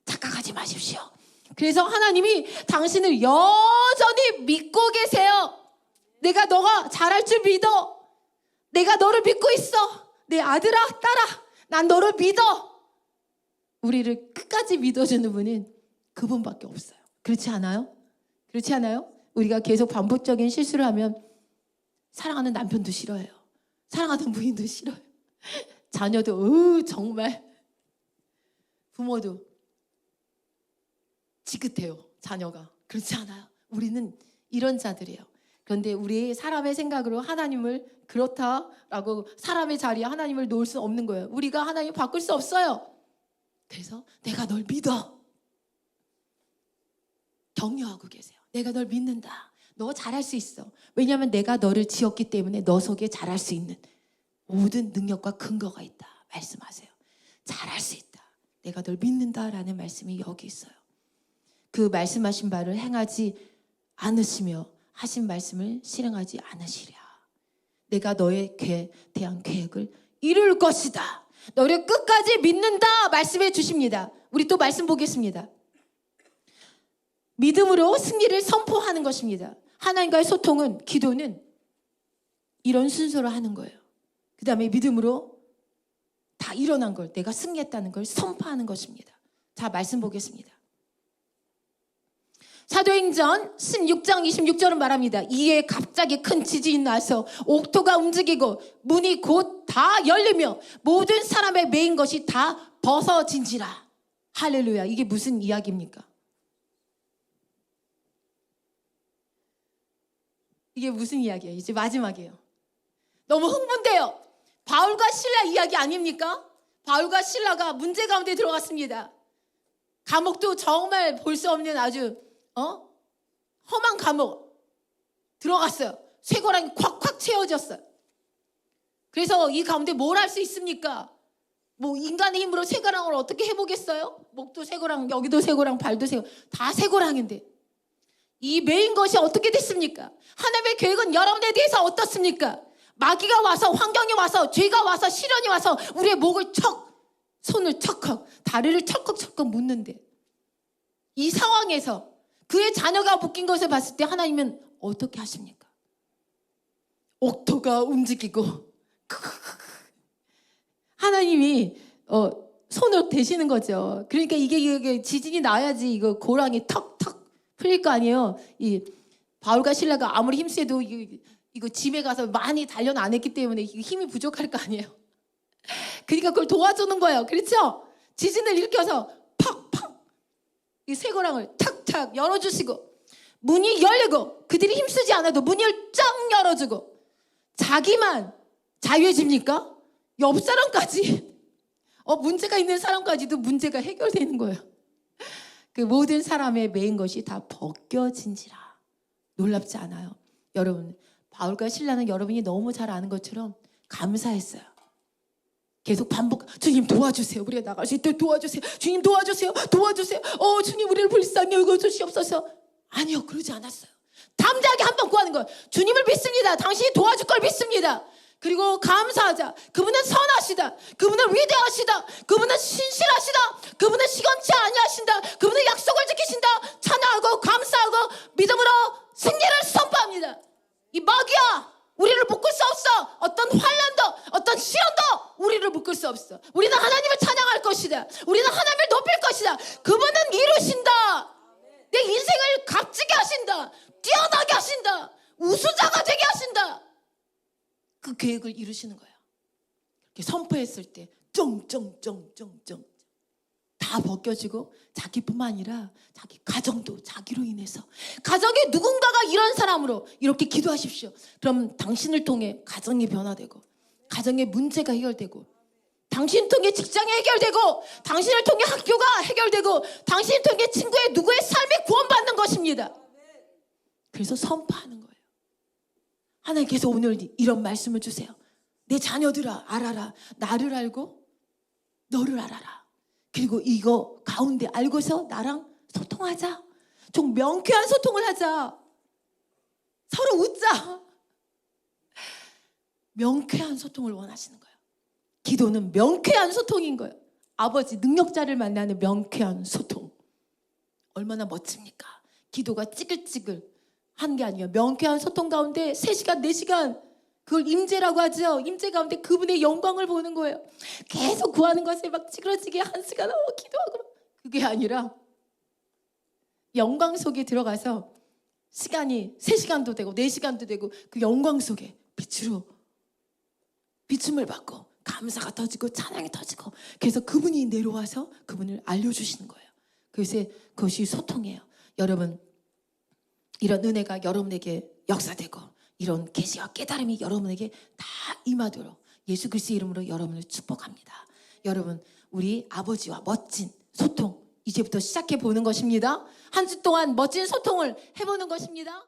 착각하지 마십시오. 그래서 하나님이 당신을 여전히 믿고 계세요. 내가 너가 잘할 줄 믿어. 내가 너를 믿고 있어. 내 아들아, 딸아, 난 너를 믿어. 우리를 끝까지 믿어주는 분은 그분밖에 없어요. 그렇지 않아요? 그렇지 않아요? 우리가 계속 반복적인 실수를 하면 사랑하는 남편도 싫어해요. 사랑하는 부인도 싫어요. 자녀도 정말 부모도 지긋해요. 자녀가. 그렇지 않아요. 우리는 이런 자들이에요. 그런데 우리 사람의 생각으로 하나님을 그렇다라고 사람의 자리에 하나님을 놓을 수 없는 거예요. 우리가 하나님 바꿀 수 없어요. 그래서 내가 널 믿어. 격려하고 계세요. 내가 널 믿는다. 너 잘할 수 있어. 왜냐하면 내가 너를 지었기 때문에 너 속에 잘할 수 있는 모든 능력과 근거가 있다. 말씀하세요. 잘할 수 있다. 내가 널 믿는다라는 말씀이 여기 있어요. 그 말씀하신 바를 행하지 않으시며 하신 말씀을 실행하지 않으시랴. 내가 너에 대한 계획을 이룰 것이다. 너를 끝까지 믿는다 말씀해 주십니다. 우리 또 말씀 보겠습니다. 믿음으로 승리를 선포하는 것입니다. 하나님과의 소통은, 기도는 이런 순서로 하는 거예요. 그 다음에 믿음으로 다 일어난 걸, 내가 승리했다는 걸 선포하는 것입니다. 자, 말씀 보겠습니다. 사도행전 16장 26절은 말합니다. 이에 갑자기 큰 지진이 나서 옥토가 움직이고 문이 곧 다 열리며 모든 사람의 메인 것이 다 벗어진지라. 할렐루야. 이게 무슨 이야기입니까? 이게 무슨 이야기예요? 이제 마지막이에요. 너무 흥분돼요. 바울과 실라 이야기 아닙니까? 바울과 실라가 문제 가운데 들어갔습니다. 감옥도 정말 볼 수 없는 아주 험한 감옥 들어갔어요. 쇠고랑이 콱콱 채워졌어요. 그래서 이 가운데 뭘 할 수 있습니까? 뭐 인간의 힘으로 쇠고랑을 어떻게 해보겠어요? 목도 쇠고랑, 여기도 쇠고랑, 발도 쇠고랑, 다 쇠고랑인데 이 메인 것이 어떻게 됐습니까? 하나님의 계획은 여러분에 대해서 어떻습니까? 마귀가 와서, 환경이 와서, 죄가 와서, 시련이 와서 우리의 목을 손을 척헉, 다리를 척헉척헉 묶는데 이 상황에서 그의 자녀가 묶인 것을 봤을 때 하나님은 어떻게 하십니까? 옥토가 움직이고 하나님이 손을 대시는 거죠. 그러니까 이게 지진이 나야지 이거 고랑이 턱턱 풀릴 거 아니에요. 이 바울과 실라가 아무리 힘세도 이거 집에 가서 많이 단련 안 했기 때문에 힘이 부족할 거 아니에요. 그러니까 그걸 도와주는 거예요. 그렇죠? 지진을 일으켜서 팍팍 이 쇠고랑을 탁탁 열어주시고 문이 열리고 그들이 힘쓰지 않아도 문을 쫙 열어주고 자기만 자유해집니까? 옆 사람까지 문제가 있는 사람까지도 문제가 해결되는 거예요. 그 모든 사람의 메인 것이 다 벗겨진지라. 놀랍지 않아요? 여러분, 바울과 실라는 여러분이 너무 잘 아는 것처럼 감사했어요. 계속 반복, 주님 도와주세요. 우리가 나갈 수 있도록 도와주세요. 주님 도와주세요. 도와주세요. 주님 우리를 불쌍히 여겨주시옵소서. 아니요, 그러지 않았어요. 담대하게 한 번 구하는 거예요. 주님을 믿습니다. 당신이 도와줄 걸 믿습니다. 그리고 감사하자. 그분은 선하시다. 그분은 위대하시다. 그분은 신실하시다. 그분은 시건치 아니하신다. 그분은 약속을 지키신다. 찬양하고 감사하고 믿음으로 승리를 선포합니다. 이 마귀야, 우리를 묶을 수 없어. 어떤 환난도 어떤 시련도 우리를 묶을 수 없어. 우리는 하나님을 찬양할 것이다. 우리는 하나님을 높일 것이다. 그분은 이루신다. 내 인생을 값지게 하신다. 뛰어나게 하신다. 우수자가 되게 하신다. 그 계획을 이루시는 거예요. 이렇게 선포했을 때 쩡쩡쩡쩡쩡 다 벗겨지고 자기뿐만 아니라 자기 가정도 자기로 인해서 가정에 누군가가 이런 사람으로 이렇게 기도하십시오. 그럼 당신을 통해 가정이 변화되고 가정의 문제가 해결되고 당신을 통해 직장이 해결되고 당신을 통해 학교가 해결되고 당신을 통해 친구의 누구의 삶이 구원받는 것입니다. 그래서 선포하는 거예요. 하나님께서 오늘 이런 말씀을 주세요. 내 자녀들아 알아라. 나를 알고 너를 알아라. 그리고 이거 가운데 알고서 나랑 소통하자. 좀 명쾌한 소통을 하자. 서로 웃자. 명쾌한 소통을 원하시는 거예요. 기도는 명쾌한 소통인 거예요. 아버지 능력자를 만나는 명쾌한 소통. 얼마나 멋집니까? 기도가 찌글찌글 한 게 아니에요. 명쾌한 소통 가운데 3시간, 4시간 그걸 임재라고 하죠. 임재 가운데 그분의 영광을 보는 거예요. 계속 구하는 것에 막 찌그러지게 1시간 기도하고 그게 아니라 영광 속에 들어가서 시간이 3시간도 되고 4시간도 되고 그 영광 속에 빛으로 비춤을 받고 감사가 터지고 찬양이 터지고 그래서 그분이 내려와서 그분을 알려주시는 거예요. 그래서 그것이 소통이에요. 여러분 이런 은혜가 여러분에게 역사되고 이런 계시와 깨달음이 여러분에게 다 임하도록 예수 그리스도의 이름으로 여러분을 축복합니다. 여러분 우리 아버지와 멋진 소통 이제부터 시작해 보는 것입니다. 한 주 동안 멋진 소통을 해보는 것입니다.